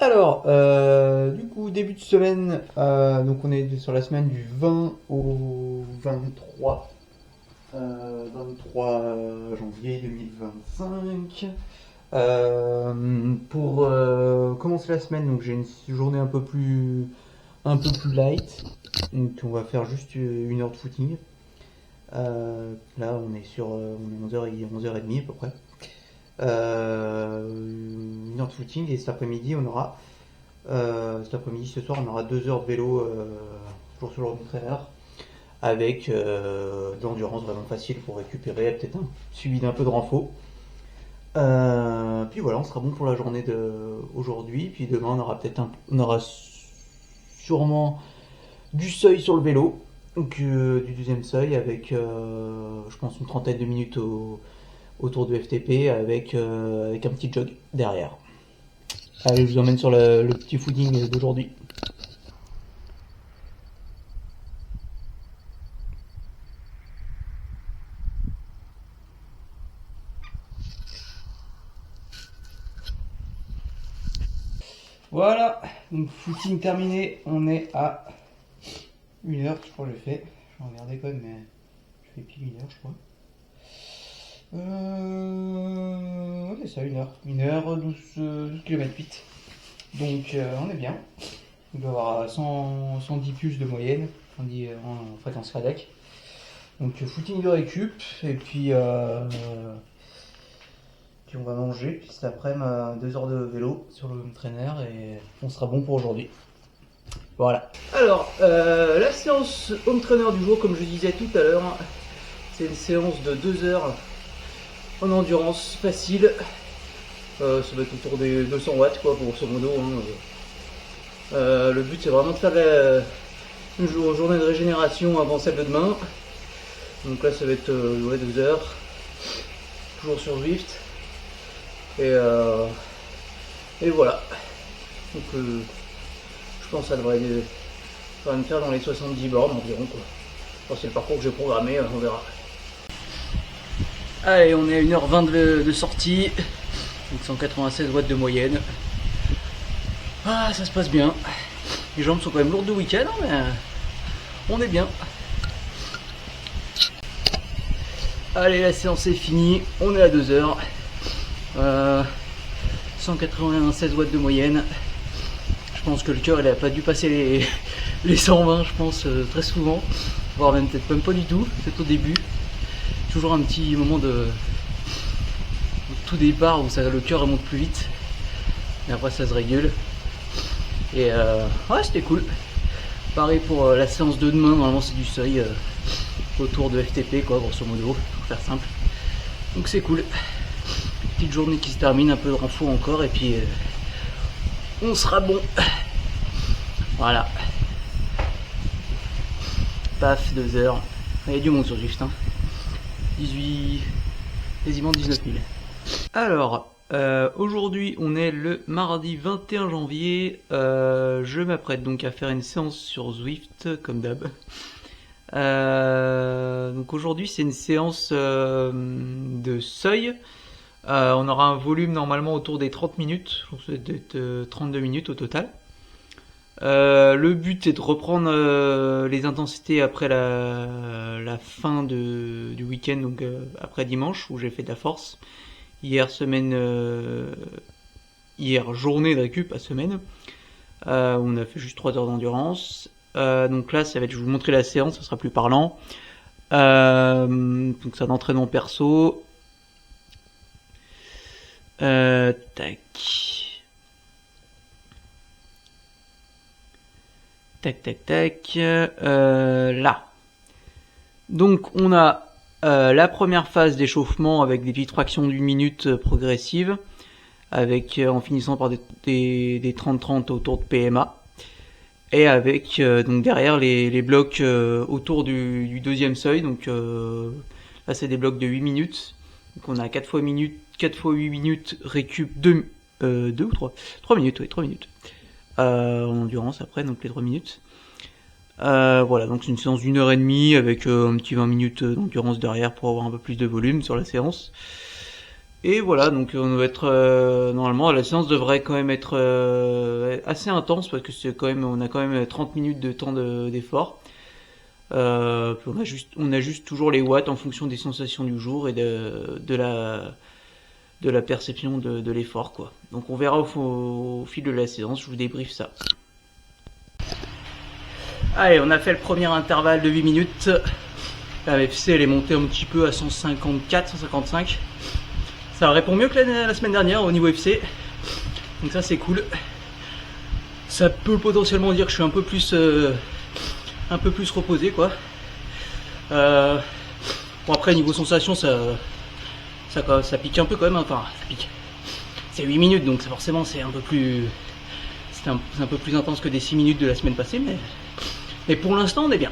Alors, du coup, début de semaine, donc on est sur la semaine du 20 au 23, 23 janvier 2025. Pour commencer la semaine, donc j'ai une journée un peu plus light. Donc on va faire juste une heure de footing. Là, on est sur on est 11h30 à peu près. Une heure de footing et cet après-midi ce soir on aura 2 heures de vélo toujours sur le home trainer avec de l'endurance vraiment facile pour récupérer, peut-être un suivi d'un peu de renfort. Puis voilà, on sera bon pour la journée d'aujourd'hui. Puis demain on aura sûrement du seuil sur le vélo, donc du deuxième seuil avec je pense une trentaine de minutes autour du FTP avec un petit jog derrière. Allez, je vous emmène sur le petit footing d'aujourd'hui. Voilà, donc footing terminé, on est à 1 heure, je crois que je l'ai fait. Je vais regarder quand même, mais je fais pile 1 heure, je crois. Ouais, c'est ça, 1 heure. 1 heure, 12 km 8. Donc on est bien. On doit avoir 110 pulses de moyenne, on dit en fréquence cardiaque. Donc footing de récup, et puis on va manger, puis cet après-midi 2 heures de vélo sur le home trainer et on sera bon pour aujourd'hui. Voilà. Alors, la séance home trainer du jour, comme je disais tout à l'heure, c'est une séance de 2 heures en endurance facile. Ça va être autour des 200 watts, quoi, grosso modo. Le but, c'est vraiment de faire une journée de régénération avant celle de demain. Donc là, ça va être 2 heures, toujours sur Zwift. Et voilà. Donc, je pense que ça devrait me faire dans les 70 bornes environ, quoi. Enfin, c'est le parcours que j'ai programmé, on verra. Allez, on est à 1h20 de sortie, donc 196 watts de moyenne. Ah, ça se passe bien. Les jambes sont quand même lourdes de week-end, mais on est bien. Allez, la séance est finie, on est à 2 heures. 196 watts de moyenne. Je pense que le cœur il a pas dû passer les 120, je pense, très souvent, voire même peut-être même pas du tout, c'est au début. Toujours un petit moment de tout départ où le cœur monte plus vite, et après ça se régule. Et ouais, c'était cool. Pareil pour la séance de demain, normalement c'est du seuil autour de FTP, quoi, grosso modo, pour faire simple. Donc c'est cool. Petite journée qui se termine, un peu de renfort encore, et puis on sera bon. Voilà. Paf, 2 heures. Il y a du monde sur Zwift, hein. 18, quasiment 19 000. Alors, aujourd'hui on est le mardi 21 janvier. Je m'apprête donc à faire une séance sur Zwift, comme d'hab. Donc aujourd'hui c'est une séance de seuil. On aura un volume normalement autour des 30 minutes, je pense que ça doit être 32 minutes au total. Le but est de reprendre les intensités après la fin du week-end, donc après dimanche où j'ai fait de la force. Hier journée de récup, pas semaine, où on a fait juste 3 heures d'endurance. Donc là ça va être, je vais vous montrer la séance, ça sera plus parlant. Donc c'est un entraînement perso. Tac. Là. Donc on a la première phase d'échauffement avec des petites fractions d'une minute progressives, avec en finissant par des 30-30 autour de PMA, et avec donc derrière les blocs autour du deuxième seuil. Donc là c'est des blocs de 8 minutes. Donc on a 4 fois 8 minutes récup 2 ou 3 minutes, oui, 3 minutes. En endurance après, donc les 3 minutes. Voilà, donc c'est une séance d'1h30 avec un petit 20 minutes d'endurance derrière pour avoir un peu plus de volume sur la séance. Et voilà, donc on doit être normalement la séance devrait quand même être assez intense parce que c'est quand même on a quand même 30 minutes de temps d'effort. Puis on ajuste toujours les watts en fonction des sensations du jour et de la perception de l'effort quoi. Donc on verra au fil de la séance, je vous débriefe ça. Allez, on a fait le premier intervalle de 8 minutes. La FC elle est montée un petit peu à 154, 155. Ça répond mieux que la semaine dernière au niveau FC. Donc ça c'est cool. Ça peut potentiellement dire que je suis un peu plus reposé quoi. Bon après niveau sensation ça pique un peu quand même. Enfin ça pique. C'est 8 minutes donc forcément c'est un peu plus. C'est un peu plus intense que des 6 minutes de la semaine passée mais pour l'instant on est bien.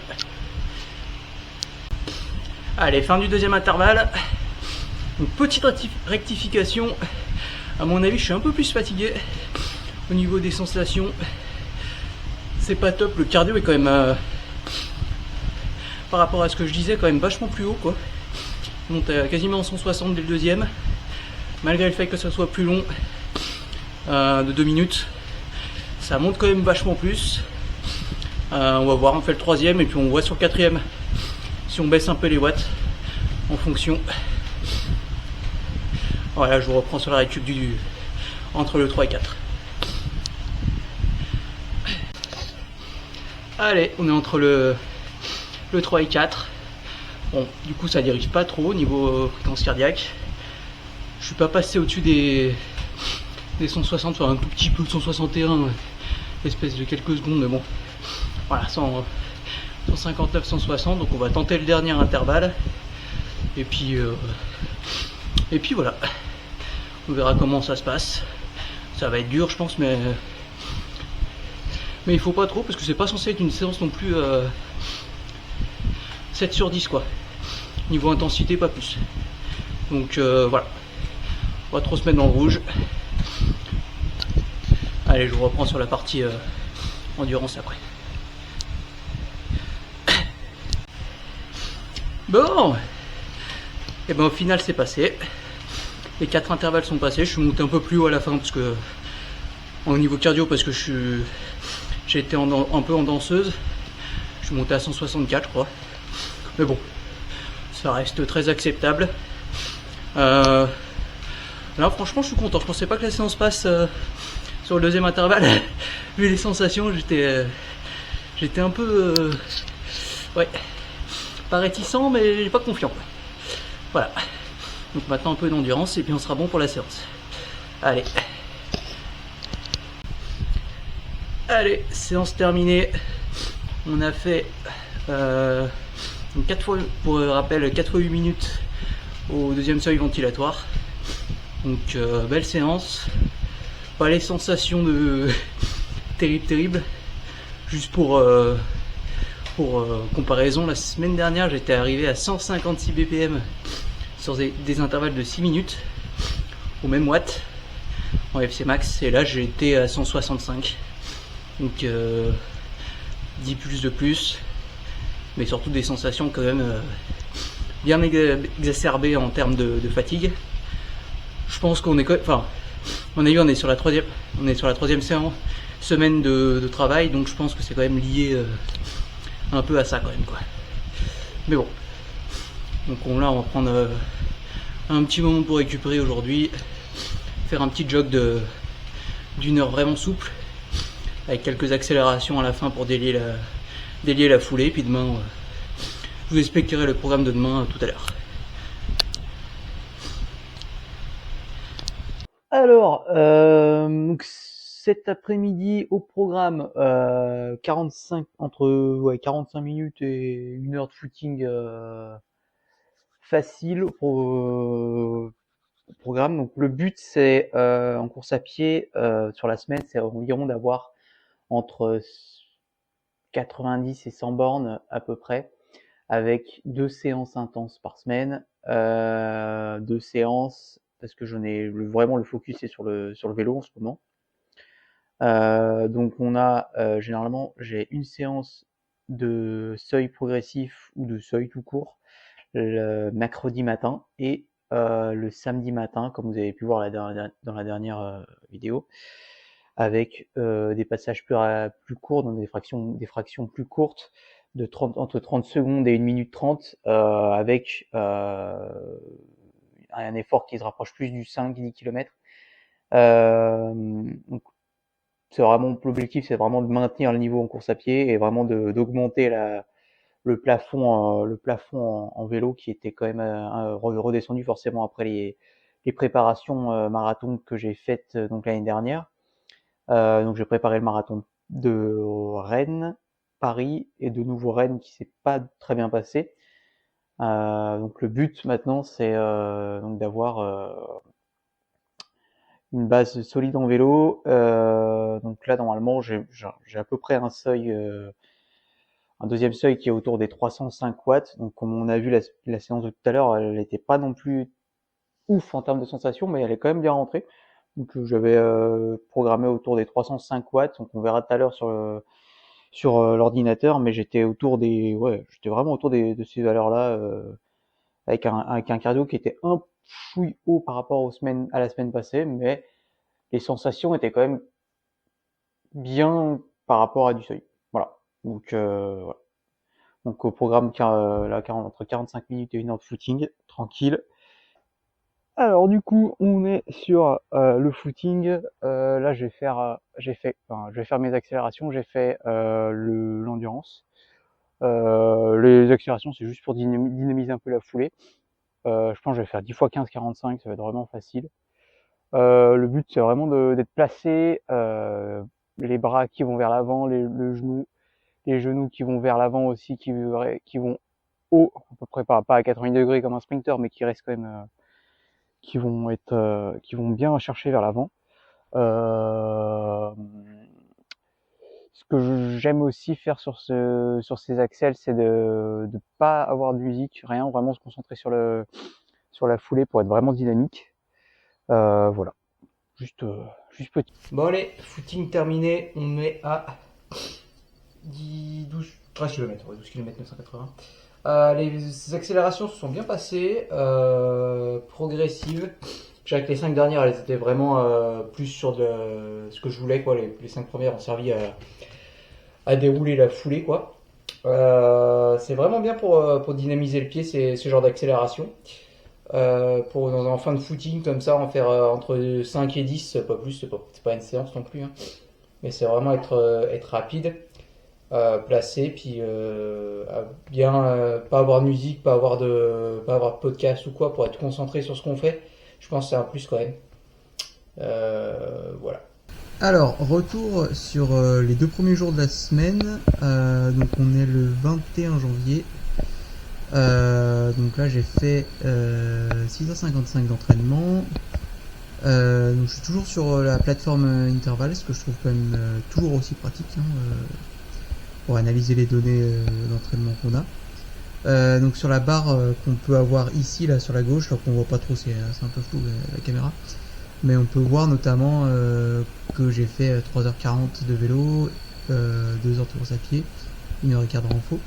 Allez, fin du deuxième intervalle. Donc petite rectification. À mon avis je suis un peu plus fatigué au niveau des sensations. C'est pas top, le cardio est quand même par rapport à ce que je disais quand même vachement plus haut quoi. On monte à quasiment 160 dès le deuxième. Malgré le fait que ça soit plus long de 2 minutes, ça monte quand même vachement plus. On va voir, on fait le troisième et puis on voit sur le quatrième si on baisse un peu les watts en fonction. Voilà, je vous reprends sur la récup entre le 3 et 4. Allez, on est entre le 3 et 4. Bon, du coup ça dirige pas trop au niveau fréquence cardiaque. Je suis pas passé au-dessus des 160, soit un tout petit peu de 161, espèce de quelques secondes, mais bon. Voilà, 159, 160, donc on va tenter le dernier intervalle. Et puis voilà. On verra comment ça se passe. Ça va être dur je pense, mais il faut pas trop parce que c'est pas censé être une séance non plus 7 sur 10 quoi. Niveau intensité pas plus. Donc voilà. On va trop se mettre dans le rouge. Allez, je vous reprends sur la partie endurance après. Bon, et ben au final c'est passé. Les 4 intervalles sont passés. Je suis monté un peu plus haut à la fin parce que au niveau cardio parce que j'ai été un peu en danseuse. Je suis monté à 164 je crois. Mais bon, ça reste très acceptable. Là franchement je suis content. Je pensais pas que la séance passe sur le deuxième intervalle. Vu les sensations, j'étais un peu ouais, pas réticent mais pas confiant. Voilà. Donc maintenant un peu d'endurance et puis on sera bon pour la séance. Allez. Allez, séance terminée. On a fait 4 fois, pour rappel, 4 fois 8 minutes au deuxième seuil ventilatoire. Donc belle séance. Pas les sensations de terrible. Juste pour comparaison, la semaine dernière j'étais arrivé à 156 BPM sur des intervalles de 6 minutes au même watt en FC max et là j'ai été à 165. Donc 10 plus de plus, mais surtout des sensations quand même bien exacerbées en termes de fatigue. Je pense qu'on est, enfin, à mon avis, on est sur la troisième semaine de travail, donc je pense que c'est quand même lié un peu à ça quand même quoi. Mais bon, donc là on va prendre un petit moment pour récupérer aujourd'hui, faire un petit jog d'une heure vraiment souple, avec quelques accélérations à la fin pour délier la foulée, puis demain je vous expliquerai le programme de demain tout à l'heure. Alors, donc cet après-midi au programme 45 minutes et 1 heure de footing facile au programme. Donc le but c'est en course à pied sur la semaine, c'est environ d'avoir entre 90 et 100 bornes à peu près, avec 2 séances intenses par semaine, 2 séances parce que vraiment le focus est sur le vélo en ce moment. Donc on a généralement j'ai une séance de seuil progressif ou de seuil tout court le mercredi matin et le samedi matin, comme vous avez pu voir dans la dernière vidéo, avec des passages plus courts, donc des fractions plus courtes, entre 30 secondes et 1 minute 30, avec un effort qui se rapproche plus du 5-10 km. Donc c'est vraiment l'objectif, c'est vraiment de maintenir le niveau en course à pied et vraiment d'augmenter le plafond en vélo qui était quand même redescendu forcément après les préparations marathon que j'ai faites donc l'année dernière. Donc j'ai préparé le marathon de Rennes, Paris et de nouveau Rennes qui s'est pas très bien passé. Donc le but maintenant c'est donc d'avoir une base solide en vélo. Donc là normalement j'ai à peu près un deuxième seuil qui est autour des 305 watts. Donc comme on a vu la séance de tout à l'heure, elle n'était pas non plus ouf en termes de sensations, mais elle est quand même bien rentrée. Donc j'avais programmé autour des 305 watts. Donc on verra tout à l'heure sur l'ordinateur, mais j'étais vraiment autour de ces valeurs-là, avec un cardio qui était un chouille haut par rapport à la semaine passée, mais les sensations étaient quand même bien par rapport à du seuil. Voilà. Donc voilà. Donc au programme entre 45 minutes et 1 heure de footing, tranquille. Alors du coup, on est sur le footing. Là, je vais faire mes accélérations. J'ai fait l'endurance. Les accélérations, c'est juste pour dynamiser un peu la foulée. Je pense que je vais faire 10 x 15 45, ça va être vraiment facile. Le but, c'est vraiment d'être placé, les bras qui vont vers l'avant, les genoux qui vont vers l'avant aussi, qui vont haut, à peu près pas à 90 degrés comme un sprinter, mais qui restent quand même, qui vont bien chercher vers l'avant. Ce que j'aime aussi faire sur ces accels, c'est de pas avoir de musique, rien, vraiment se concentrer sur la foulée pour être vraiment dynamique. Voilà. Juste petit. Bon allez, footing terminé, on est à 13 km, 12 km 980. Les accélérations se sont bien passées, progressives. Chaque les 5 dernières, elles étaient vraiment plus sur ce que je voulais, quoi. Les 5 premières ont servi à dérouler la foulée, quoi. C'est vraiment bien pour dynamiser le pied, ce genre d'accélération. En fin de footing comme ça, en faire entre 5 et 10, pas plus, c'est pas une séance non plus, hein. Mais c'est vraiment être rapide, placé, puis bien pas avoir de musique, pas avoir de podcast ou quoi, pour être concentré sur ce qu'on fait. Je pense que c'est un plus quand même. Voilà. Alors, retour sur les 2 premiers jours de la semaine. Donc on est le 21 janvier. Donc là j'ai fait 6h55 d'entraînement. Donc je suis toujours sur la plateforme Interval, ce que je trouve quand même toujours aussi pratique, hein, pour analyser les données d'entraînement qu'on a. Donc sur la barre qu'on peut avoir ici là sur la gauche, alors qu'on voit pas trop, c'est un peu flou la caméra, mais on peut voir notamment que j'ai fait 3h40 de vélo, 2 heures de course à pied, 1h15 de renfo.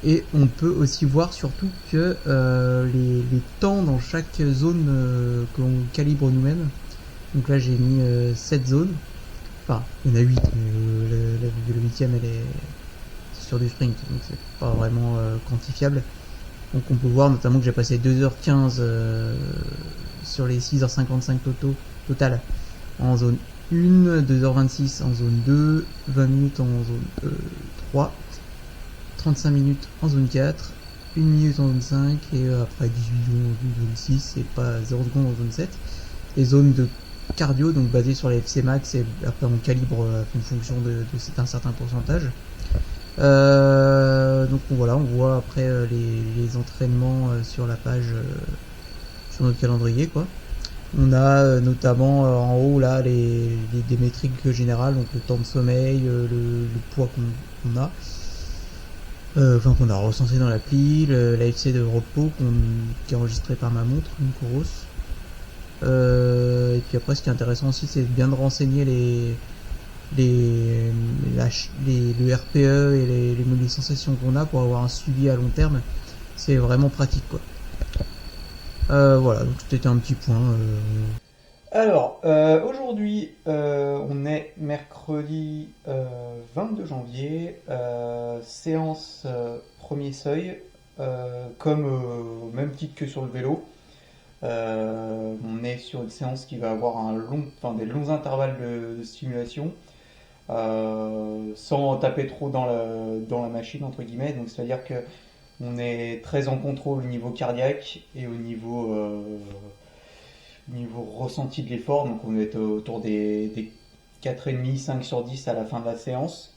Et on peut aussi voir surtout que les temps dans chaque zone que l'on calibre nous-mêmes. Donc là j'ai mis 7 zones, enfin il y en a 8, mais le 8ème c'est sur du sprint, donc c'est pas vraiment quantifiable. Donc on peut voir notamment que j'ai passé 2h15 sur les 6h55 total en zone 1, 2h26 en zone 2, 20 minutes en zone 3, 35 minutes en zone 4, 1 minute en zone 5 et après 18 secondes en zone 6 et pas 0 secondes en zone 7. Les zones de cardio, donc basées sur les FC max, et après on calibre en fonction d'un certain pourcentage. Donc voilà, on voit après les entraînements sur la page, sur notre calendrier, quoi. On a notamment en haut là des métriques générales, donc le temps de sommeil, le poids qu'on a, qu'on a recensé dans l'appli, l'AFC de repos qui est enregistré par ma montre, une Coros. Et puis après, ce qui est intéressant aussi, c'est bien de renseigner le RPE et les sensations qu'on a pour avoir un suivi à long terme. C'est vraiment pratique, quoi. Voilà, donc c'était un petit point. Alors, aujourd'hui, on est mercredi 22 janvier, séance premier seuil, comme au même titre que sur le vélo. On est sur une séance qui va avoir des longs intervalles de stimulation, sans taper trop dans la machine, entre guillemets. Donc, c'est-à-dire que on est très en contrôle au niveau cardiaque et au niveau ressenti de l'effort. Donc, on est autour des 4,5, 5 sur 10 à la fin de la séance.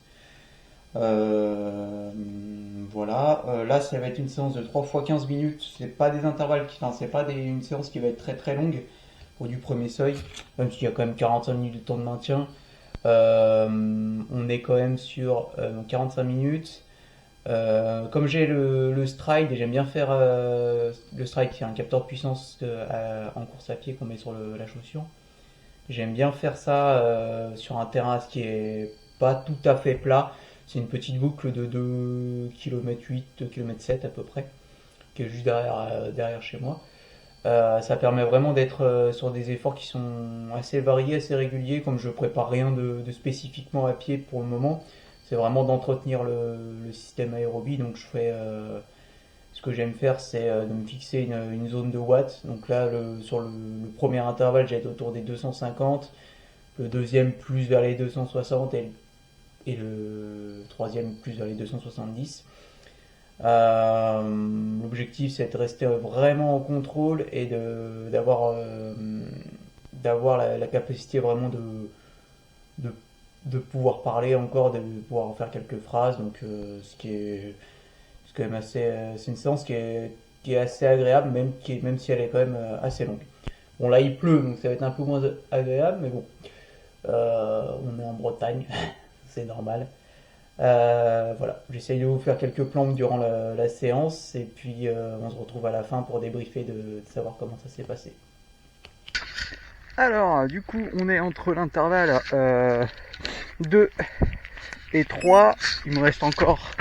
Voilà. Là, ça va être une séance de 3 fois 15 minutes. C'est pas des intervalles, c'est pas une séance qui va être très très longue pour du premier seuil, même s'il y a quand même 45 minutes de temps de maintien. On est quand même sur 45 minutes. Comme j'ai le stride, et j'aime bien faire le stride, qui est un capteur de puissance en course à pied qu'on met sur la chaussure. J'aime bien faire ça sur un terrain qui est pas tout à fait plat. C'est une petite boucle de 2 km 8, 2 km 7 à peu près, qui est juste derrière chez moi. Ça permet vraiment d'être sur des efforts qui sont assez variés, assez réguliers. Comme je prépare rien de spécifiquement à pied pour le moment, c'est vraiment d'entretenir le système aérobie. Donc ce que j'aime faire, c'est de me fixer une zone de watts. Donc là, sur le premier intervalle, j'ai été autour des 250, le deuxième plus vers les 260 et le troisième plus vers les 270. L'objectif, c'est de rester vraiment en contrôle et d'avoir la capacité vraiment de pouvoir parler encore, de pouvoir en faire quelques phrases. Donc ce qui est quand même c'est une séance qui est assez agréable, même si elle est quand même assez longue. Bon, là il pleut, donc ça va être un peu moins agréable, mais bon, on est en Bretagne, c'est normal. Voilà, j'essaye de vous faire quelques plans durant la séance, et puis on se retrouve à la fin pour débriefer de savoir comment ça s'est passé. Alors, du coup, on est entre l'intervalle 2 et 3. Il me reste encore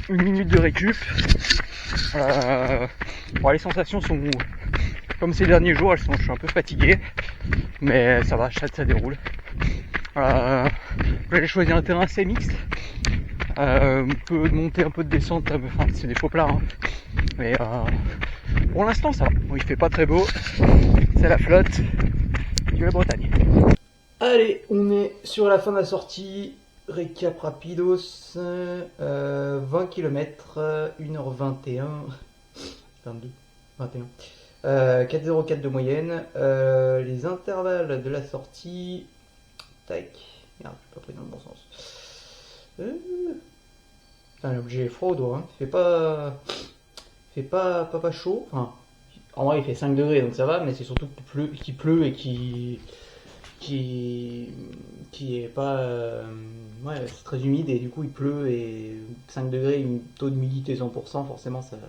une minute de récup. Bon, les sensations sont comme ces derniers jours, je suis un peu fatigué, mais ça va, ça déroule. J'ai choisi un terrain assez mixte. Un peu de montée, un peu de descente, enfin, c'est des faux plats, hein. Mais pour l'instant ça va. Bon, il fait pas très beau, c'est la flotte de la Bretagne. Allez, on est sur la fin de la sortie. Récap rapidos, 20 km, 1h21, 22, 21, 4,04 de moyenne. Les intervalles de la sortie, tac, merde, j'ai pas pris dans le bon sens. Putain, l'objet est froid au doigt, hein. Il fait pas chaud. Enfin, en vrai, il fait 5 degrés, donc ça va, mais c'est surtout qu'il pleut et qui est pas. Ouais, c'est très humide et du coup il pleut et 5 degrés, un taux d'humidité 100%, forcément, ça, au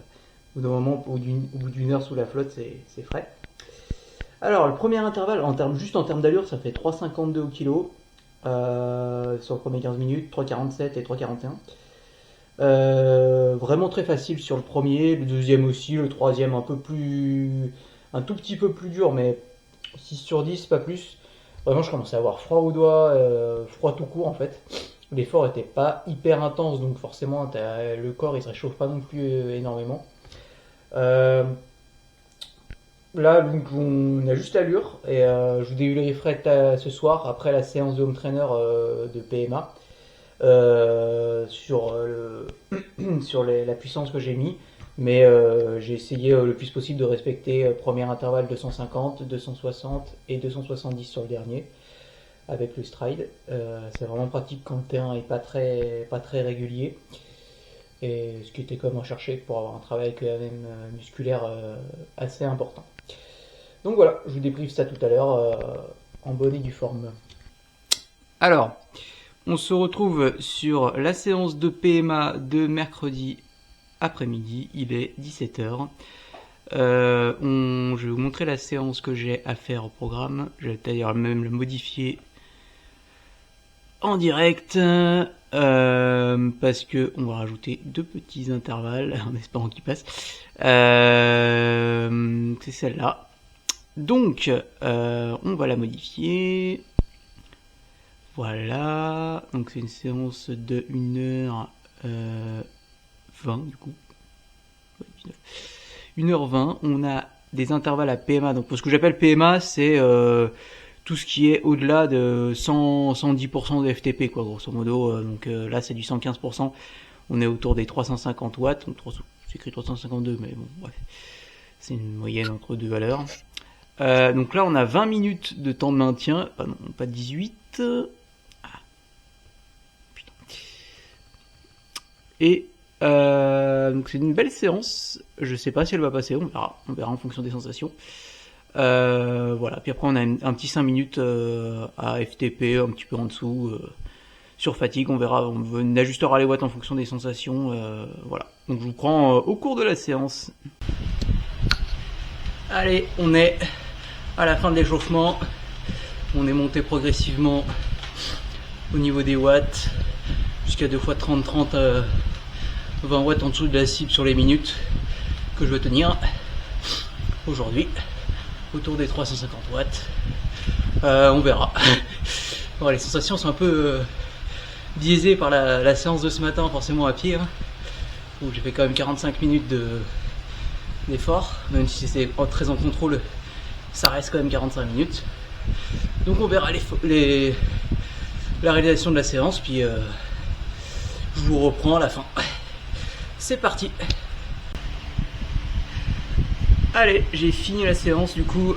bout d'un moment, au bout d'une heure sous la flotte, c'est frais. Alors, le premier intervalle, juste en termes d'allure, ça fait 3,52 au kilo. Sur le premier 15 minutes, 3,47 et 3,41. Vraiment très facile sur le premier, le deuxième aussi, le troisième un tout petit peu plus dur, mais 6 sur 10, pas plus. Vraiment, je commençais à avoir froid aux doigts, froid tout court en fait. L'effort était pas hyper intense, donc forcément le corps il se réchauffe pas non plus énormément. Là, donc, on a juste l'allure et je vous débrieferai ce soir après la séance de home trainer de PMA sur la puissance que j'ai mis. Mais j'ai essayé le plus possible de respecter premier intervalle 250, 260 et 270 sur le dernier avec le stride. C'est vraiment pratique quand le terrain est pas très régulier. Et ce qui était quand même recherché pour avoir un travail quand même musculaire assez important. Donc voilà, je vous débriefe ça tout à l'heure en bonne et due forme. Alors, on se retrouve sur la séance de PMA de mercredi après-midi, il est 17h. Je vais vous montrer la séance que j'ai à faire au programme. Je vais d'ailleurs même le modifier en direct parce que on va rajouter 2 petits intervalles en espérant qu'ils passent. C'est celle-là. Donc on va la modifier. Voilà. Donc c'est une séance de 1h20 du coup. 1h20. On a des intervalles à PMA. Donc ce que j'appelle PMA, c'est tout ce qui est au-delà de 110% de FTP, quoi, grosso modo. Donc là, c'est du 115%. On est autour des 350 watts. Donc c'est écrit 352, mais bon, bref. C'est une moyenne entre deux valeurs. Donc là, on a 20 minutes de temps de maintien. Non, pas 18. Ah. Putain. Et donc c'est une belle séance. Je sais pas si elle va passer. On verra. On verra en fonction des sensations. Voilà, puis après on a un petit 5 minutes à FTP, un petit peu en dessous, sur fatigue, on verra, on ajustera les watts en fonction des sensations, voilà. Donc je vous prends au cours de la séance. Allez, on est à la fin de l'échauffement, on est monté progressivement au niveau des watts, jusqu'à 2 fois 30-30, 20 watts en dessous de la cible sur les minutes que je veux tenir aujourd'hui. Autour des 350 watts. On verra. Bon, les sensations sont un peu biaisées par la séance de ce matin, forcément à pied, hein, où j'ai fait quand même 45 minutes d'effort, même si c'était très en contrôle, ça reste quand même 45 minutes. Donc on verra la réalisation de la séance, puis je vous reprends à la fin. C'est parti. Allez, j'ai fini la séance du coup.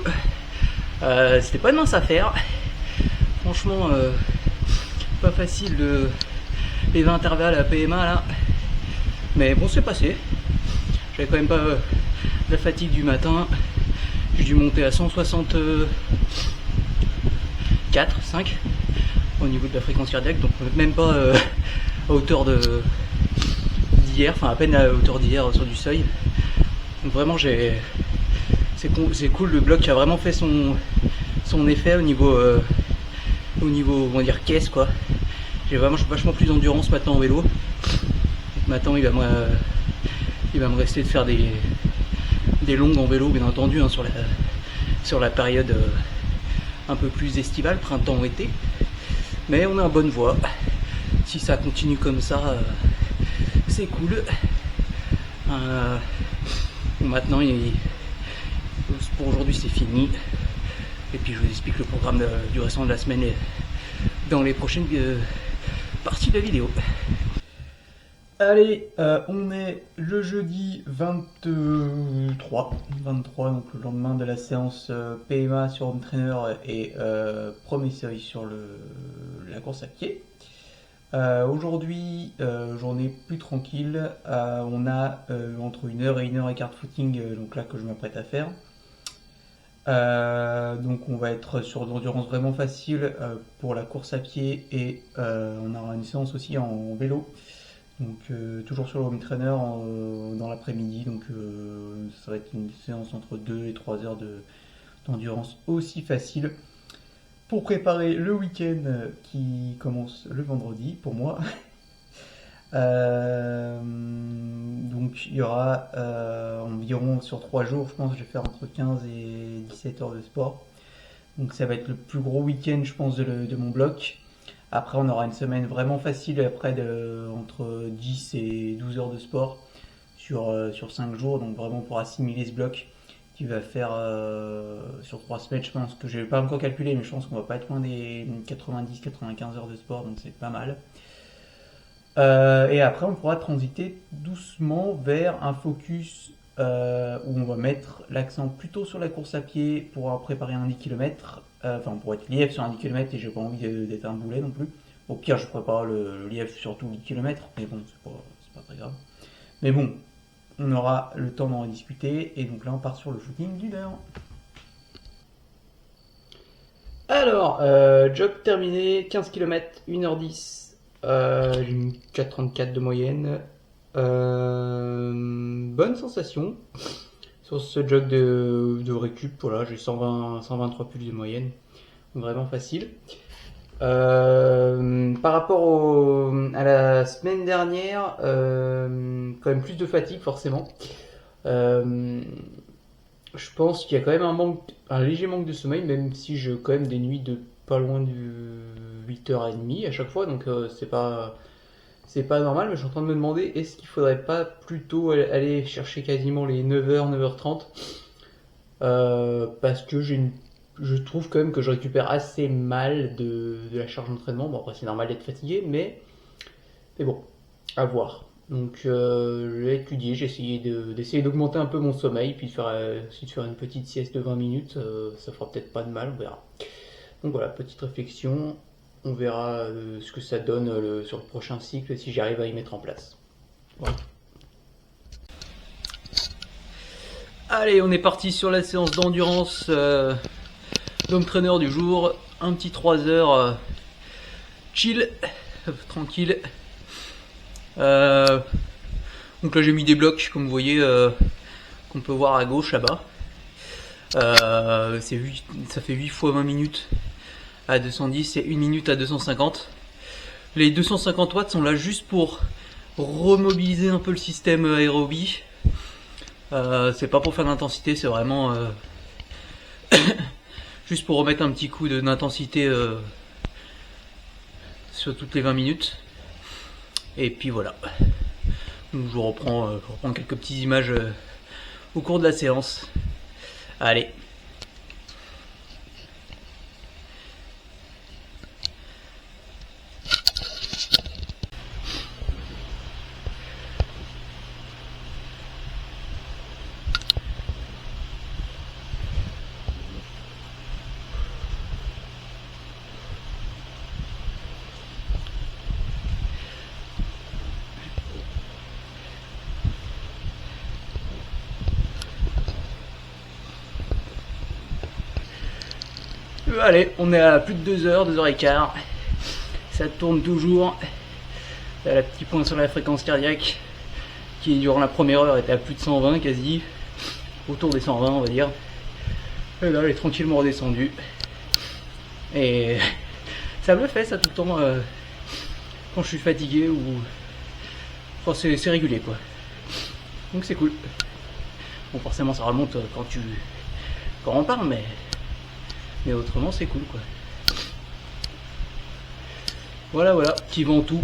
C'était pas une mince affaire. Franchement, pas facile les 20 intervalles à PMA là. Mais bon, c'est passé. J'avais quand même pas la fatigue du matin. J'ai dû monter à 164, 5 au niveau de la fréquence cardiaque. Donc même pas à hauteur d'hier. Enfin à peine à hauteur d'hier sur du seuil. Donc vraiment c'est cool, le bloc a vraiment fait son effet au niveau on va dire caisse quoi. J'ai vraiment vachement plus d'endurance maintenant en vélo. Maintenant il va me rester de faire des longues en vélo bien entendu, hein, sur la période un peu plus estivale, printemps-été. Mais on est en bonne voie. Si ça continue comme ça, c'est cool. Maintenant pour aujourd'hui c'est fini, et puis je vous explique le programme du restant de la semaine dans les prochaines parties de la vidéo. Allez, on est le jeudi 23, donc le lendemain de la séance PMA sur Home Trainer et premier seuil sur la course à pied. Aujourd'hui, journée plus tranquille, on a entre 1h et 1h15 de footing, donc là que je m'apprête à faire. Donc on va être sur de l'endurance vraiment facile pour la course à pied, et on aura une séance aussi en vélo, donc toujours sur le home trainer dans l'après-midi, donc ça va être une séance entre 2 et 3 heures d'endurance aussi facile pour préparer le week-end qui commence le vendredi pour moi. Donc il y aura environ sur 3 jours, je pense que je vais faire entre 15 et 17 heures de sport. Donc ça va être le plus gros week-end je pense de mon bloc. Après on aura une semaine vraiment facile après entre 10 et 12 heures de sport sur 5 jours. Donc vraiment pour assimiler ce bloc qui va faire sur 3 semaines, je pense que je n'ai pas encore calculé, mais je pense qu'on va pas être loin des 90-95 heures de sport, donc c'est pas mal. Et après on pourra transiter doucement vers un focus où on va mettre l'accent plutôt sur la course à pied pour préparer un 10 km, enfin pour être lièvre sur un 10 km, et j'ai pas envie d'être un boulet non plus. Au pire je prépare le lièvre sur tout 10 km, mais bon c'est pas très grave. Mais bon, on aura le temps d'en discuter, et donc là on part sur le footing d'une heure. Alors, jog terminé, 15 km, 1h10. J'ai une 4,34 de moyenne. Bonne sensation sur ce jog de récup. Voilà, j'ai 123 pulses de moyenne, donc vraiment facile. par rapport à la semaine dernière, quand même plus de fatigue forcément. Euh, je pense qu'il y a quand même un léger manque de sommeil, même si j'ai quand même des nuits de pas loin de 8h30 à chaque fois, donc c'est pas normal, mais je suis en train de me demander est-ce qu'il faudrait pas plutôt aller chercher quasiment les 9h, 9h30, parce que je trouve quand même que je récupère assez mal de la charge d'entraînement. Bon, après c'est normal d'être fatigué, mais bon, à voir. Donc j'ai étudié, j'ai essayé d'essayer d'augmenter un peu mon sommeil, puis de faire une petite sieste de 20 minutes, ça fera peut-être pas de mal, on verra. Donc voilà, petite réflexion, on verra ce que ça donne sur le prochain cycle, si j'arrive à y mettre en place. Voilà. Allez, on est parti sur la séance d'endurance d'home trainer du jour, un petit 3 heures chill, tranquille. Donc là j'ai mis des blocs comme vous voyez qu'on peut voir à gauche là-bas. Ça fait 8 fois 20 minutes à 210 et 1 minute à 250. Les 250 watts sont là juste pour remobiliser un peu le système aérobie. C'est pas pour faire d'intensité, c'est vraiment juste pour remettre un petit coup d'intensité sur toutes les 20 minutes. Et puis voilà. Donc je reprends quelques petites images au cours de la séance. Allez. Allez, on est à plus de 2 heures, 2h15. Ça tourne toujours. Là, le petit point sur la fréquence cardiaque qui durant la première heure était à plus de 120 quasi. Autour des 120 on va dire. Et là elle est tranquillement redescendue. Et ça me le fait ça tout le temps quand je suis fatigué ou. Enfin, c'est régulier quoi. Donc c'est cool. Bon forcément ça remonte quand on parle mais autrement c'est cool quoi. Voilà, petit vent tout.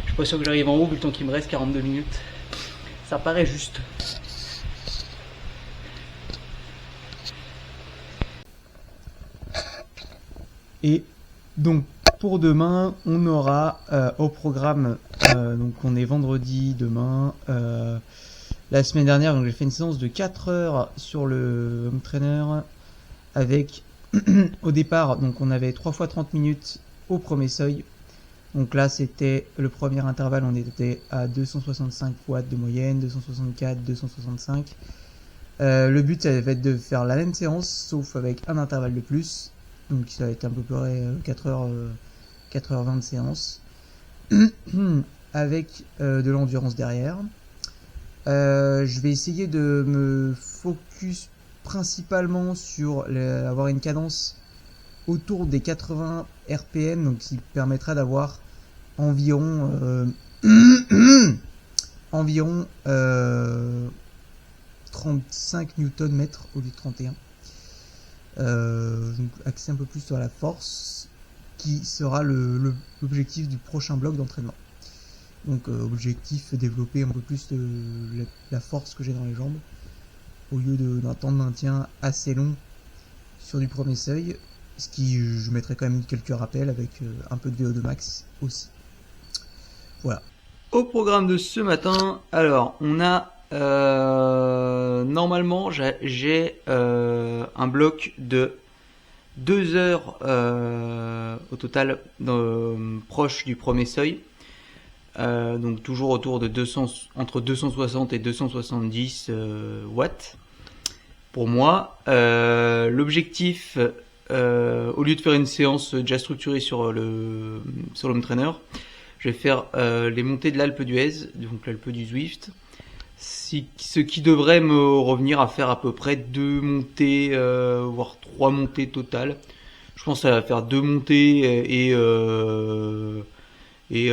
Je suis pas sûr que j'arrive en haut vu le temps qu'il me reste, 42 minutes. Ça paraît juste. Et donc pour demain, on aura au programme, donc on est vendredi demain. La semaine dernière, donc j'ai fait une séance de 4 heures sur le home trainer avec au départ, donc on avait 3 fois 30 minutes au premier seuil. Donc là, c'était le premier intervalle, on était à 265 watts de moyenne, 264, 265. Le but, ça va être de faire la même séance, sauf avec un intervalle de plus. Donc ça va être à peu près 4h20 de séance. Avec de l'endurance derrière. Je vais essayer de me focus principalement sur avoir une cadence autour des 80 RPM, donc qui permettra d'avoir environ 35 Nm au lieu de 31. Donc axer un peu plus sur la force, qui sera l'objectif du prochain bloc d'entraînement. Donc objectif développer un peu plus la force que j'ai dans les jambes, au lieu d'un temps de maintien assez long sur du premier seuil, ce qui je mettrai quand même quelques rappels avec un peu de VO2 max aussi. Voilà. Au programme de ce matin, alors on a normalement j'ai un bloc de 2 heures au total proche du premier seuil. Donc toujours autour de entre 260 et 270 watts pour moi. L'objectif, au lieu de faire une séance déjà structurée sur l'home trainer, je vais faire les montées de l'Alpe d'Huez, donc l'Alpe du Zwift, ce qui devrait me revenir à faire à peu près 2 montées, voire 3 montées totales. Je pense à faire 2 montées et et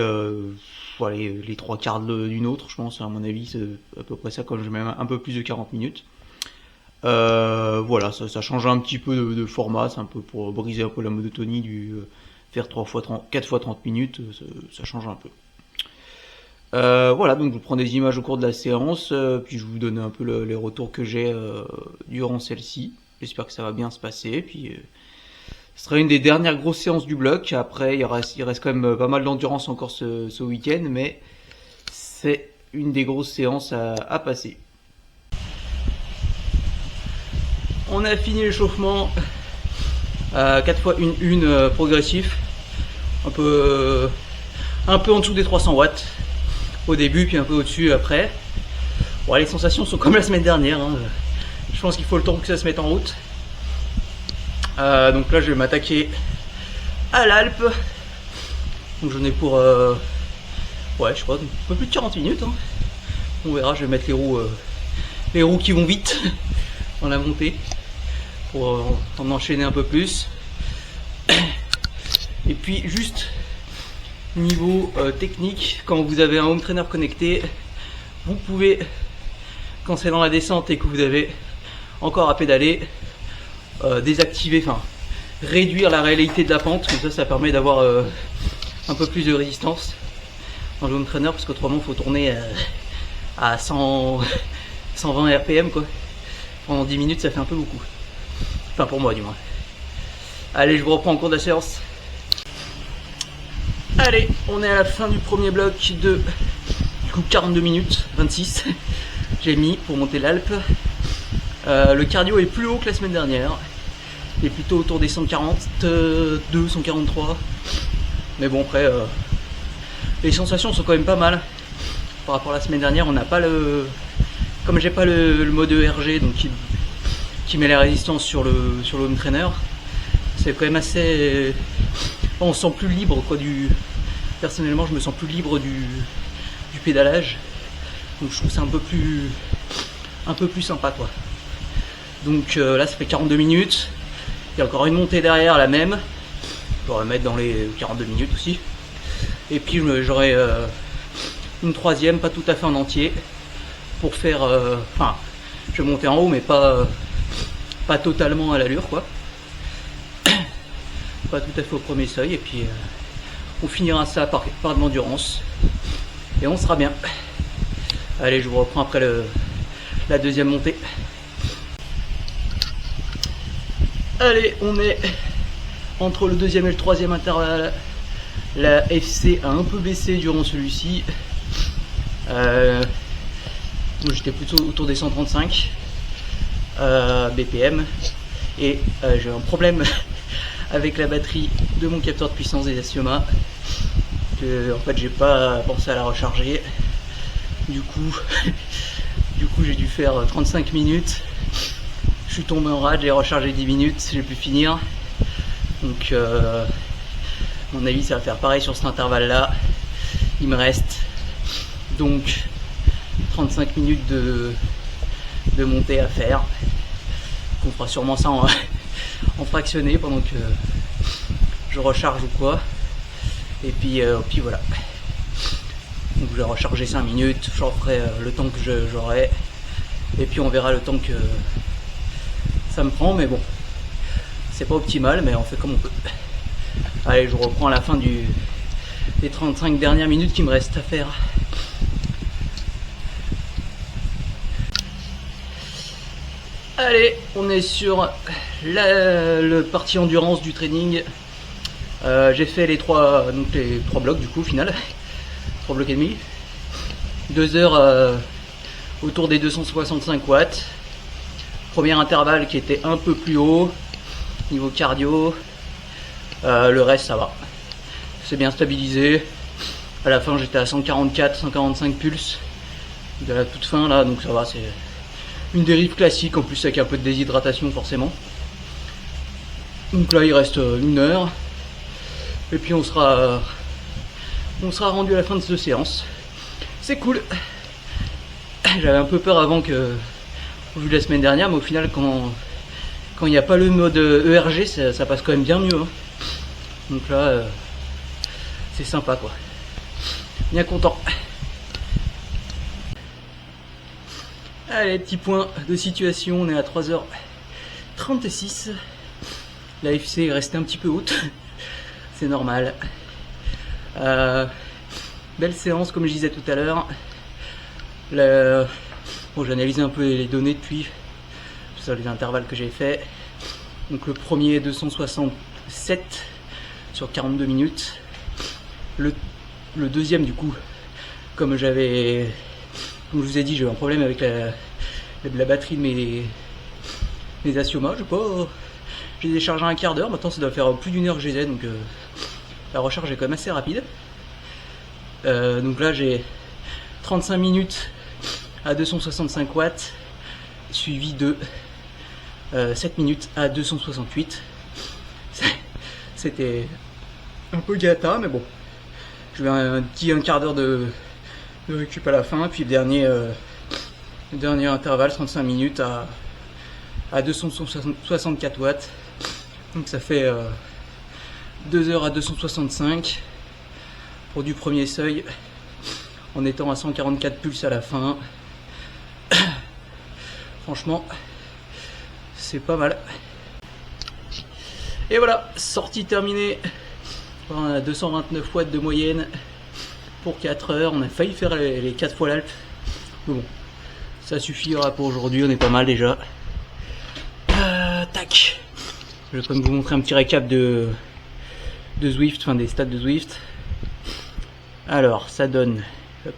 voilà, les 3/4 d'une autre, je pense. À mon avis, c'est à peu près ça, comme je mets un peu plus de 40 minutes. Voilà, ça change un petit peu de format, c'est un peu pour briser un peu la monotonie du faire 4 fois 30 minutes, ça change un peu. Voilà, donc je vous prends des images au cours de la séance, puis je vous donne un peu les retours que j'ai durant celle-ci. J'espère que ça va bien se passer, puis ce sera une des dernières grosses séances du bloc. Après, il reste quand même pas mal d'endurance encore ce week-end, mais c'est une des grosses séances à passer. On a fini l'échauffement, 4 fois une progressif, un peu en dessous des 300 watts au début, puis un peu au-dessus après. Bon, les sensations sont comme la semaine dernière, hein. Je pense qu'il faut le temps que ça se mette en route. Donc là je vais m'attaquer à l'Alpe. Donc j'en ai pour ouais, je crois un peu plus de 40 minutes, hein. On verra, je vais mettre les roues qui vont vite dans la montée pour en enchaîner un peu plus. Et puis juste niveau technique, quand vous avez un home trainer connecté, vous pouvez, quand c'est dans la descente et que vous avez encore à pédaler, désactiver, enfin réduire la réalité de la pente, comme ça permet d'avoir un peu plus de résistance dans le home trainer, parce qu'autrement il faut tourner à 120 RPM quoi. Pendant 10 minutes, ça fait un peu beaucoup. Enfin pour moi du moins. Allez, je vous reprends en cours de la séance. Allez, on est à la fin du premier bloc de du coup 42 minutes 26 j'ai mis pour monter l'Alpe. Le cardio est plus haut que la semaine dernière. Il est plutôt autour des 142, 143. Mais bon, après, les sensations sont quand même pas mal. Par rapport à la semaine dernière, on n'a pas le... Comme j'ai pas le mode ERG, donc qui met la résistance sur le home trainer, c'est quand même assez... On se sent plus libre, quoi, Personnellement, je me sens plus libre du pédalage. Donc je trouve ça un peu plus sympa, quoi. Donc là, ça fait 42 minutes. Il y a encore une montée derrière, la même. Je vais remettre dans les 42 minutes aussi. Et puis j'aurai une troisième, pas tout à fait en entier, pour faire... Enfin, je vais monter en haut, mais pas totalement à l'allure, quoi. Pas tout à fait au premier seuil. Et puis on finira ça par de l'endurance. Et on sera bien. Allez, je vous reprends après la deuxième montée. Allez, on est entre le deuxième et le troisième intervalle. La FC a un peu baissé durant celui-ci. J'étais plutôt autour des 135 BPM. Et j'ai un problème avec la batterie de mon capteur de puissance des Assioma. En fait, j'ai pas pensé à la recharger. Du coup j'ai dû faire 35 minutes. Je suis tombé en rade, j'ai rechargé 10 minutes, j'ai pu finir. Donc à mon avis ça va faire pareil sur cet intervalle là. Il me reste donc 35 minutes de montée à faire. On fera sûrement ça en fractionné pendant que je recharge ou quoi. Et puis voilà. Donc je vais recharger 5 minutes, j'en ferai le temps que j'aurai. Et puis on verra le temps que ça me prend, mais bon, c'est pas optimal, mais on fait comme on peut. Allez, je reprends à la fin des 35 dernières minutes qui me restent à faire. Allez, on est sur le partie endurance du training. J'ai fait les trois blocs du coup au final. 3 blocs et demi. 2 heures autour des 265 watts. Premier intervalle qui était un peu plus haut niveau cardio. Le reste ça va. C'est bien stabilisé. À la fin j'étais à 144, 145 pulses de la toute fin là, donc ça va, c'est une dérive classique en plus avec un peu de déshydratation forcément. Donc là il reste 1 heure. Et puis on sera rendu à la fin de cette séance. C'est cool. J'avais un peu peur avant que, vu la semaine dernière, mais au final quand il n'y a pas le mode ERG, ça passe quand même bien mieux, hein. Donc là c'est sympa quoi. Bien content. Allez, petit point de situation, on est à 3h36. La FC est restée un petit peu haute, c'est normal. Belle séance comme je disais tout à l'heure. Bon, j'ai analysé un peu les données depuis, sur les intervalles que j'ai fait. Donc le premier 267 sur 42 minutes. Le deuxième du coup, comme je vous ai dit, j'ai eu un problème avec la batterie de mes Asioma. J'ai déchargé un quart d'heure, maintenant ça doit faire plus d'une heure que j'ai, donc la recharge est quand même assez rapide. Donc là j'ai 35 minutes à 265 watts, suivi de 7 minutes à 268. C'était un peu gâta, mais bon. Je vais un quart d'heure de récup à la fin, puis le dernier intervalle 35 minutes à 264 watts. Donc ça fait 2 heures à 265 pour du premier seuil, en étant à 144 pulses à la fin. Franchement, c'est pas mal. Et voilà, sortie terminée. On a 229 watts de moyenne pour 4 heures. On a failli faire les 4 fois l'Alp. Mais bon, ça suffira pour aujourd'hui, on est pas mal déjà. Tac. Je vais quand même vous montrer un petit récap de Zwift, enfin des stats de Zwift. Alors, ça donne, hop,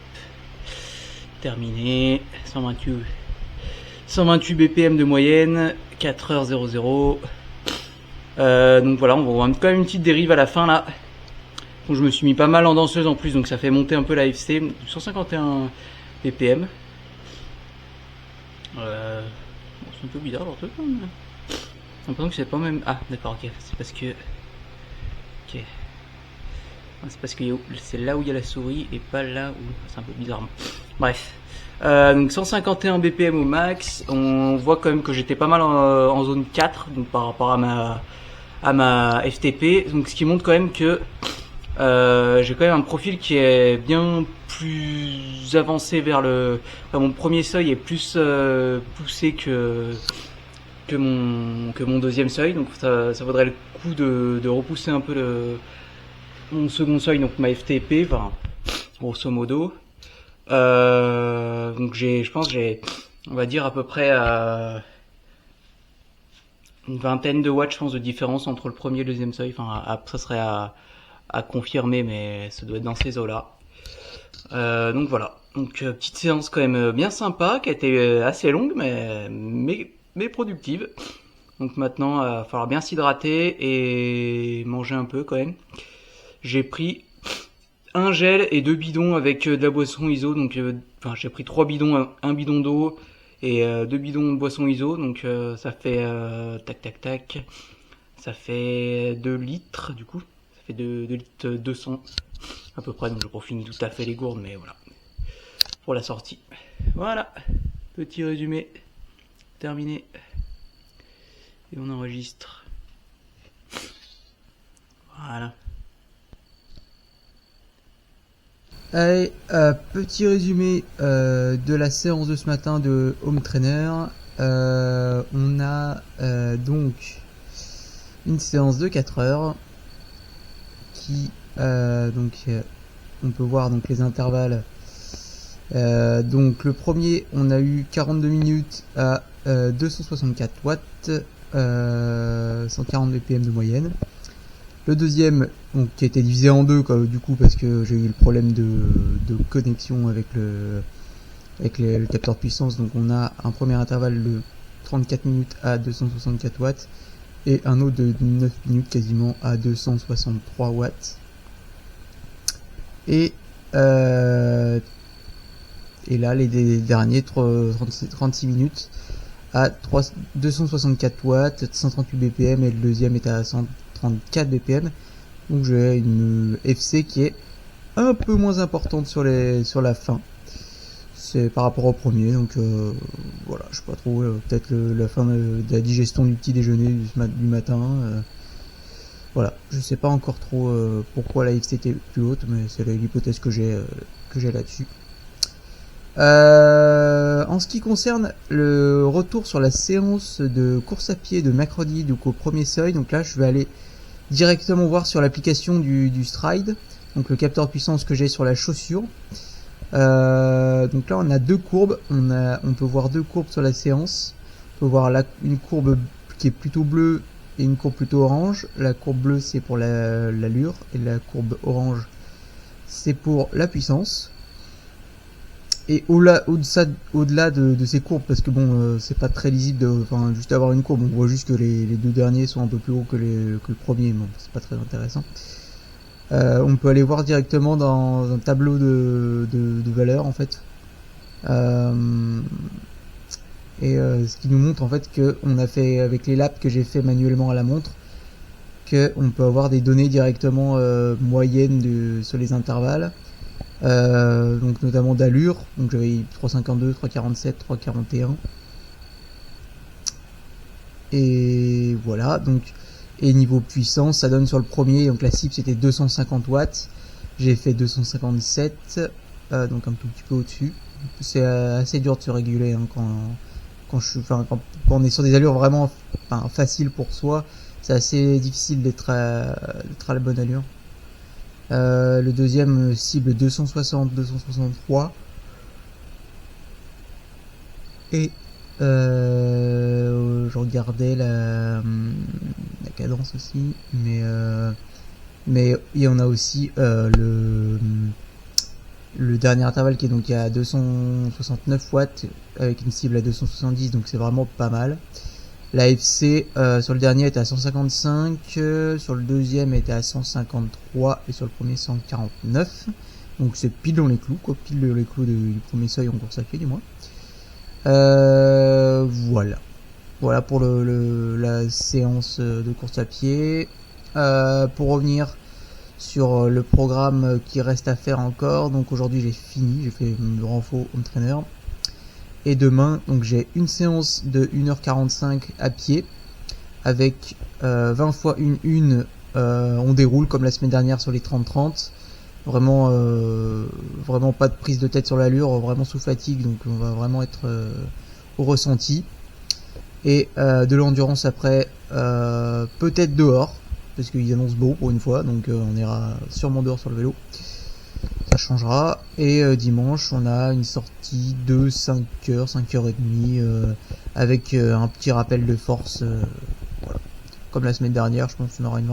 terminé, 128 BPM de moyenne, 4h00. Donc voilà, on va voir quand même une petite dérive à la fin là. Donc je me suis mis pas mal en danseuse en plus, donc ça fait monter un peu la FC. 151 BPM. Bon, c'est un peu bizarre leur truc. J'ai l'impression que c'est pas même. Ah d'accord, ok. C'est parce que. Ok. C'est parce que c'est là où il y a la souris et pas là où. C'est un peu bizarre. Bref. Donc 151 BPM au max. On voit quand même que j'étais pas mal en zone 4, donc par rapport à ma FTP. Donc ce qui montre quand même que j'ai quand même un profil qui est bien plus avancé vers enfin, mon premier seuil est plus poussé que mon deuxième seuil, donc ça vaudrait le coup de repousser un peu mon second seuil, donc ma FTP, enfin, grosso modo. Donc je pense j'ai, on va dire à peu près une vingtaine de watts, je pense, de différence entre le premier et le deuxième seuil. Enfin, ça serait à confirmer, mais ça doit être dans ces eaux-là. Donc voilà. Donc petite séance quand même bien sympa, qui a été assez longue, mais productive. Donc maintenant, il va falloir bien s'hydrater et manger un peu quand même. J'ai pris un gel et 2 bidons avec de la boisson ISO. Donc, enfin, j'ai pris 3 bidons, un bidon d'eau et 2 bidons de boisson ISO. Donc ça fait tac. Ça fait 2 litres du coup. Ça fait 2 litres 200 à peu près. Donc je profine tout à fait les gourdes, mais voilà. Pour la sortie. Voilà. Petit résumé. Terminé. Et on enregistre. Voilà. Allez, petit résumé de la séance de ce matin de Home Trainer. On a donc une séance de 4 heures qui on peut voir donc les intervalles. Donc le premier, on a eu 42 minutes à 264 watts, 140 BPM de moyenne. Le deuxième, donc, qui a été divisé en deux, du coup, parce que j'ai eu le problème de connexion avec le capteur de puissance. Donc on a un premier intervalle de 34 minutes à 264 watts et un autre de 9 minutes quasiment à 263 watts. Et là, les derniers 36 minutes à 264 watts, 138 BPM, et le deuxième est à 134 BPM. Donc j'ai une FC qui est un peu moins importante sur la fin. C'est par rapport au premier, donc voilà, je sais pas trop, peut-être la fin de la digestion du petit déjeuner du matin. Voilà, je sais pas encore trop pourquoi la FC était plus haute, mais c'est l'hypothèse que j'ai là-dessus. En ce qui concerne le retour sur la séance de course à pied de mercredi, donc au premier seuil, donc là je vais aller directement voir sur l'application du Stride, donc le capteur de puissance que j'ai sur la chaussure. Donc là on a deux courbes, on peut voir deux courbes sur la séance. On peut voir une courbe qui est plutôt bleue et une courbe plutôt orange. La courbe bleue c'est pour l'allure et la courbe orange c'est pour la puissance. Et au-delà de ces courbes, parce que bon, c'est pas très lisible, enfin juste avoir une courbe, on voit juste que les deux derniers sont un peu plus hauts que le premier, bon, c'est pas très intéressant. On peut aller voir directement dans un tableau de valeurs en fait. Ce qui nous montre en fait que on a fait avec les laps que j'ai fait manuellement à la montre, que on peut avoir des données directement moyennes sur les intervalles. Donc notamment d'allure, donc j'avais 3,52, 3,47, 3,41 et voilà. Donc et niveau puissance ça donne sur le premier, donc la cible c'était 250 watts, j'ai fait 257, donc un tout petit peu au-dessus. C'est assez dur de se réguler hein, quand on est sur des allures vraiment faciles pour soi, c'est assez difficile d'être à la bonne allure. Le deuxième cible 260, 263 et je regardais la cadence aussi, mais il y en a aussi le dernier intervalle qui est donc à 269 watts avec une cible à 270, donc c'est vraiment pas mal. La FC sur le dernier était à 155, sur le deuxième était à 153 et sur le premier 149. Donc c'est pile dans les clous, quoi, pile dans les clous du premier seuil en course à pied du moins. Voilà. Voilà pour la séance de course à pied. Pour revenir sur le programme qui reste à faire encore, donc aujourd'hui j'ai fini, j'ai fait le renfort home trainer. Et demain, donc j'ai une séance de 1h45 à pied avec 20 fois une on déroule comme la semaine dernière sur les 30-30. Vraiment pas de prise de tête sur l'allure, vraiment sous fatigue, donc on va vraiment être au ressenti. Et de l'endurance après, peut-être dehors, parce qu'ils annoncent beau pour une fois, donc on ira sûrement dehors sur le vélo. Ça changera. Et dimanche on a une sortie de 5h, 5h30 avec un petit rappel de force, voilà. Comme la semaine dernière, je pense qu'on aura une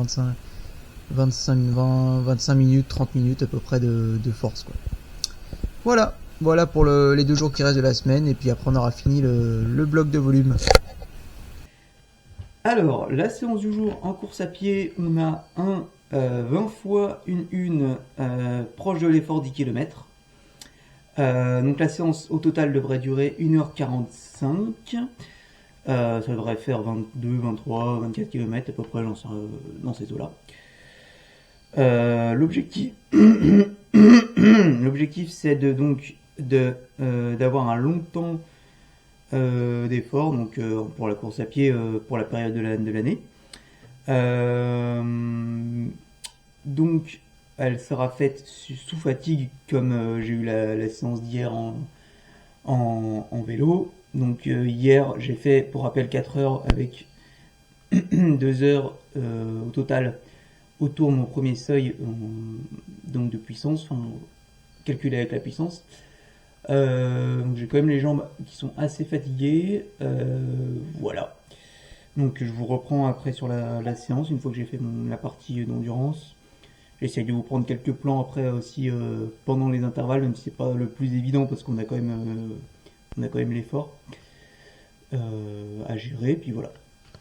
25 minutes, 30 minutes à peu près de force, quoi. Voilà pour les 2 jours qui restent de la semaine, et puis après on aura fini le bloc de volume. Alors, la séance du jour en course à pied, on a 20 fois une proche de l'effort 10 km. Donc la séance au total devrait durer 1h45. Ça devrait faire 22, 23, 24 km à peu près dans ces eaux-là. L'objectif c'est d'avoir un long temps d'effort, donc pour la course à pied pour la période de l'année. Donc elle sera faite sous fatigue comme j'ai eu la séance d'hier en vélo. Donc hier j'ai fait pour rappel 4 heures avec 2 heures au total autour de mon premier seuil donc de puissance, enfin calculé avec la puissance. J'ai quand même les jambes qui sont assez fatiguées, voilà. Donc je vous reprends après sur la séance, une fois que j'ai fait la partie d'endurance. J'essaie de vous prendre quelques plans après aussi pendant les intervalles, même si c'est pas le plus évident parce qu'on a quand même l'effort à gérer, puis voilà.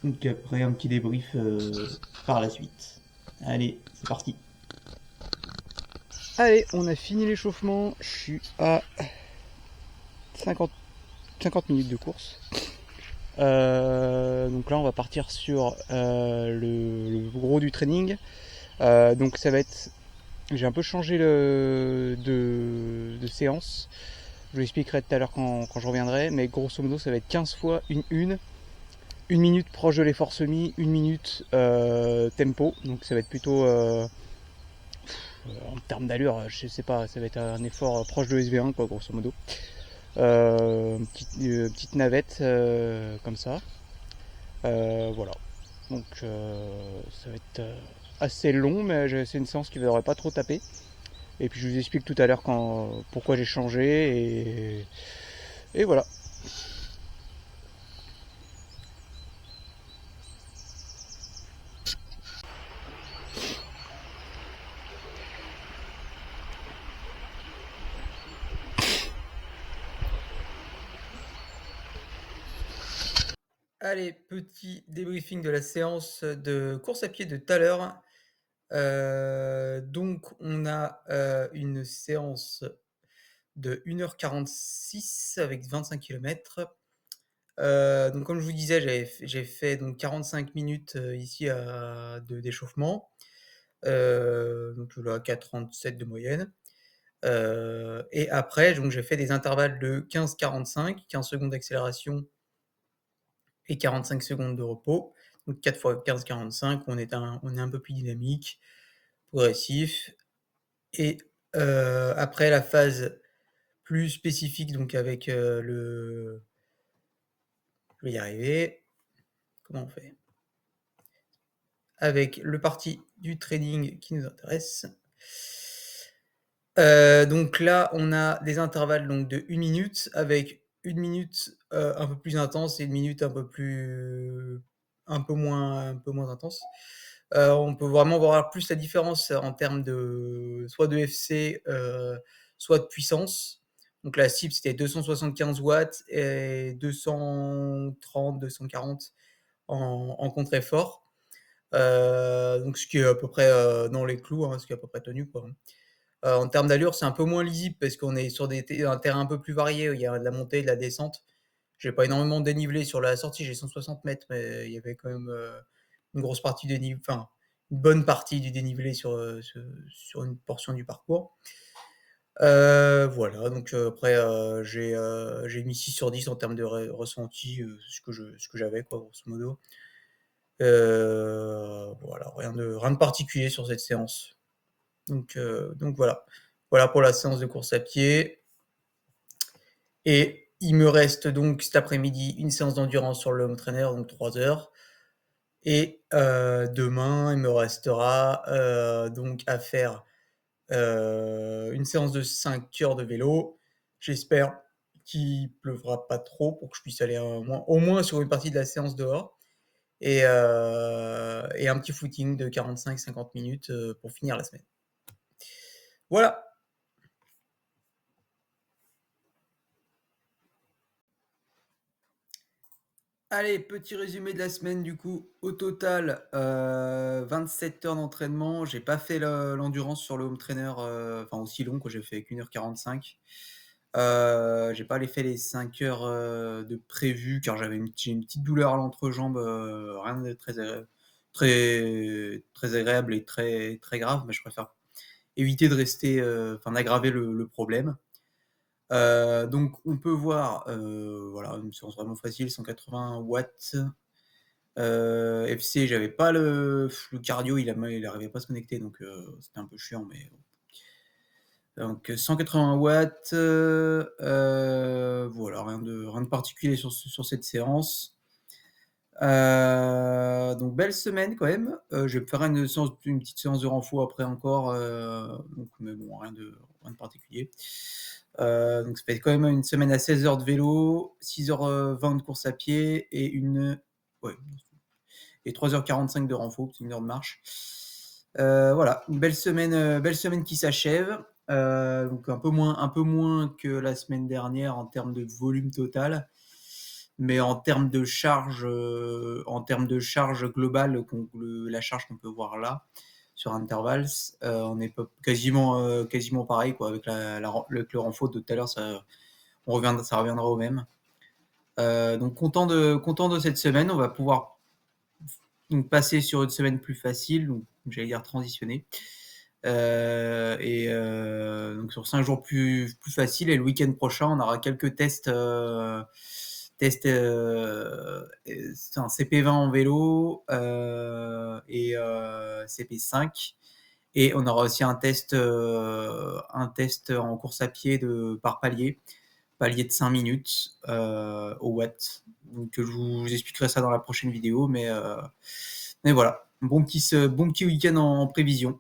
Donc après un petit débrief par la suite. Allez, c'est parti. Allez, on a fini l'échauffement, je suis à 50 minutes de course. Donc là on va partir sur le gros du training. Donc ça va être, j'ai un peu changé de séance, je vous l'expliquerai tout à l'heure quand je reviendrai, mais grosso modo ça va être 15 fois une une minute proche de l'effort semi, une minute tempo. Donc ça va être plutôt en termes d'allure, je sais pas, ça va être un effort proche de SV1 quoi, grosso modo. Petite navette comme ça. Voilà. Donc ça va être assez long, mais c'est une séance qui ne devrait pas trop taper. Et puis je vous explique tout à l'heure pourquoi j'ai changé et voilà. Allez, petit débriefing de la séance de course à pied de tout à l'heure. Donc on a une séance de 1h46 avec 25 km. Donc comme je vous disais, j'ai fait donc 45 minutes ici d'échauffement. Donc là, 4,37 de moyenne. Et après, donc j'ai fait des intervalles de 15-45, 15 secondes d'accélération et 45 secondes de repos. Donc 4 fois 15-45, on est un peu plus dynamique, progressif. Et après la phase plus spécifique, donc avec le... Je vais y arriver. Comment on fait? Avec le parti du trading qui nous intéresse. Donc là, on a des intervalles donc de 1 minute avec 1 minute un peu plus intense et 1 minute un peu moins intense. On peut vraiment voir plus la différence en termes de soit de FC, soit de puissance. Donc la cible c'était 275 watts et 230, 240 en contre-effort. Donc ce qui est à peu près dans les clous, ce qui est à peu près tenu quoi. En termes d'allure, c'est un peu moins lisible parce qu'on est sur un terrain un peu plus varié. Il y a de la montée, de la descente. J'ai pas énormément de dénivelé sur la sortie, j'ai 160 mètres, mais il y avait quand même une grosse partie de dénivelé, enfin une bonne partie du dénivelé sur une portion du parcours. Voilà, donc après j'ai mis 6 sur 10 en termes de ressenti, ce que j'avais quoi, grosso modo. Voilà, rien de particulier sur cette séance. Donc voilà. Voilà pour la séance de course à pied. Et il me reste donc cet après-midi une séance d'endurance sur le home trainer, donc 3 heures. Et demain, il me restera donc à faire une séance de 5 heures de vélo. J'espère qu'il pleuvra pas trop pour que je puisse aller au moins sur une partie de la séance dehors. Et un petit footing de 45-50 minutes pour finir la semaine. Voilà. Allez, petit résumé de la semaine du coup. Au total, 27 heures d'entraînement. J'ai pas fait l'endurance sur le home trainer, enfin aussi long, que j'ai fait avec 1h45. J'ai pas fait les 5 heures de prévu car j'ai une petite douleur à l'entrejambe, rien de très agréable et très grave, mais je préfère éviter de rester, d'aggraver le problème. Donc on peut voir voilà, une séance vraiment facile, 180 watts. FC, j'avais pas le cardio, il arrivait pas à se connecter, donc c'était un peu chiant, mais bon. Donc 180 watts, voilà, rien de particulier sur cette séance. Donc belle semaine quand même. Je vais me faire une petite séance de renfort après encore, donc, mais bon, rien de particulier. Donc ça fait quand même une semaine à 16 heures de vélo, 6h20 de course à pied et 3h45 de renfort, c'est une heure de marche. Voilà, une belle semaine qui s'achève. Donc un peu moins que la semaine dernière en termes de volume total, mais en termes de charge globale, la charge qu'on peut voir là sur intervalles, on est quasiment pareil quoi, avec le renfort de tout à l'heure, ça reviendra au même. Donc content de cette semaine. On va pouvoir donc passer sur une semaine plus facile, donc j'allais dire transitionner. Donc sur 5 jours plus facile, et le week-end prochain on aura quelques tests test c'est un CP20 en vélo et CP5. Et on aura aussi un test en course à pied par palier de 5 minutes au watt. Donc je vous expliquerai ça dans la prochaine vidéo, mais voilà, bon petit week-end en prévision.